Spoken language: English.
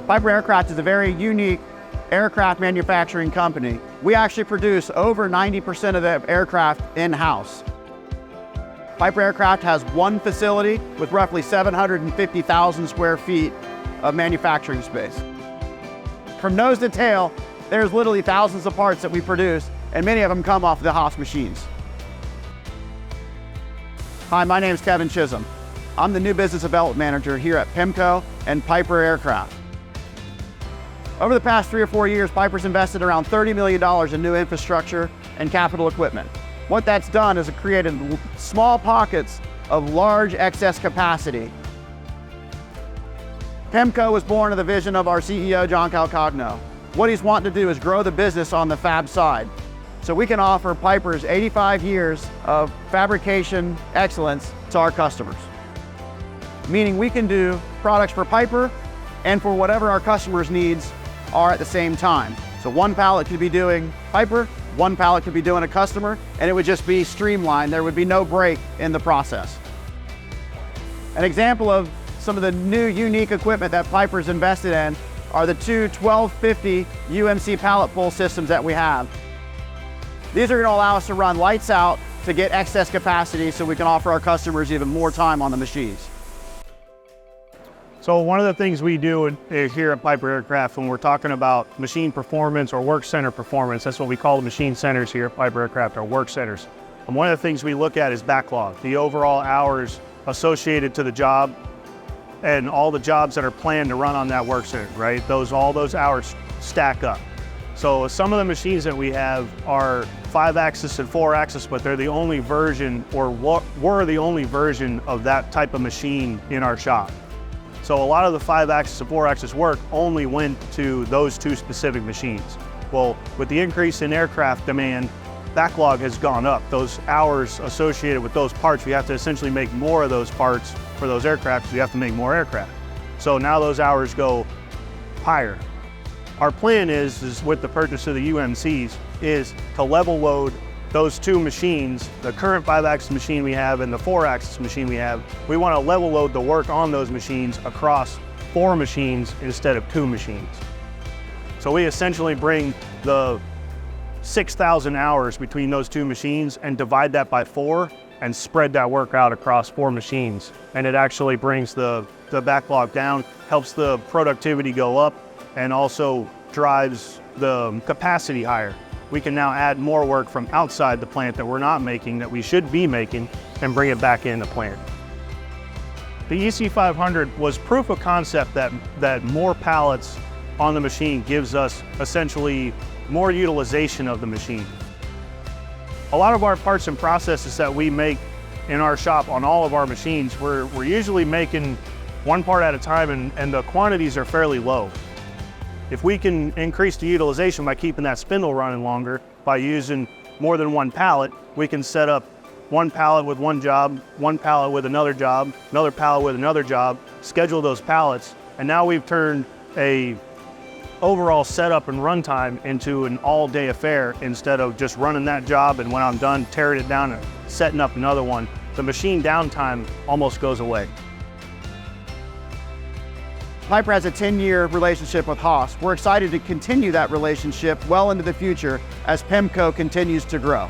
Piper Aircraft is a very unique aircraft manufacturing company. We actually produce over 90% of the aircraft in-house. Piper Aircraft has one facility with roughly 750,000 square feet of manufacturing space. From nose to tail, there's literally thousands of parts that we produce, and many of them come off the Haas machines. Hi, my name is Kevan Chism. I'm the new business development manager here at PIMCO and Piper Aircraft. Over the past 3 or 4 years, Piper's invested around $30 million in new infrastructure and capital equipment. What that's done is it created small pockets of large excess capacity. PIMCO was born of the vision of our CEO, John Calcagno. What he's wanting to do is grow the business on the fab side, so we can offer Piper's 85 years of fabrication excellence to our customers. Meaning we can do products for Piper and for whatever our customers' needs are at the same time. So one pallet could be doing Piper, one pallet could be doing a customer, and it would just be streamlined. There would be no break in the process. An example of some of the new unique equipment that Piper's invested in are the two 1250 UMC pallet pull systems that we have. These are going to allow us to run lights out to get excess capacity so we can offer our customers even more time on the machines. So one of the things we do here at Piper Aircraft when we're talking about machine performance or work center performance, that's what we call the machine centers here at Piper Aircraft, our work centers. And one of the things we look at is backlog, the overall hours associated to the job and all the jobs that are planned to run on that work center, right? All those hours stack up. So some of the machines that we have are 5-axis and 4-axis, but they're the only version, or were the only version of that type of machine in our shop. So a lot of the 5-axis and 4-axis work only went to those two specific machines. Well, with the increase in aircraft demand, backlog has gone up. Those hours associated with those parts, we have to essentially make more of those parts for those aircraft, so we have to make more aircraft. So now those hours go higher. Our plan is with the purchase of the UMCs, is to level load those two machines, the current 5-axis machine we have and the 4-axis machine we have. We want to level load the work on those machines across 4 machines instead of 2 machines. So we essentially bring the 6,000 hours between those 2 machines and divide that by 4 and spread that work out across 4 machines. And it actually brings the backlog down, helps the productivity go up, and also drives the capacity higher. We can now add more work from outside the plant that we're not making, that we should be making, and bring it back in the plant. The EC500 was proof of concept that more pallets on the machine gives us essentially more utilization of the machine. A lot of our parts and processes that we make in our shop on all of our machines, we're usually making one part at a time, and the quantities are fairly low. If we can increase the utilization by keeping that spindle running longer, by using more than one pallet, we can set up one pallet with one job, one pallet with another job, another pallet with another job, schedule those pallets, and now we've turned a overall setup and runtime into an all-day affair instead of just running that job and when I'm done, tearing it down and setting up another one. The machine downtime almost goes away. Piper has a 10-year relationship with Haas. We're excited to continue that relationship well into the future as PIMCO continues to grow.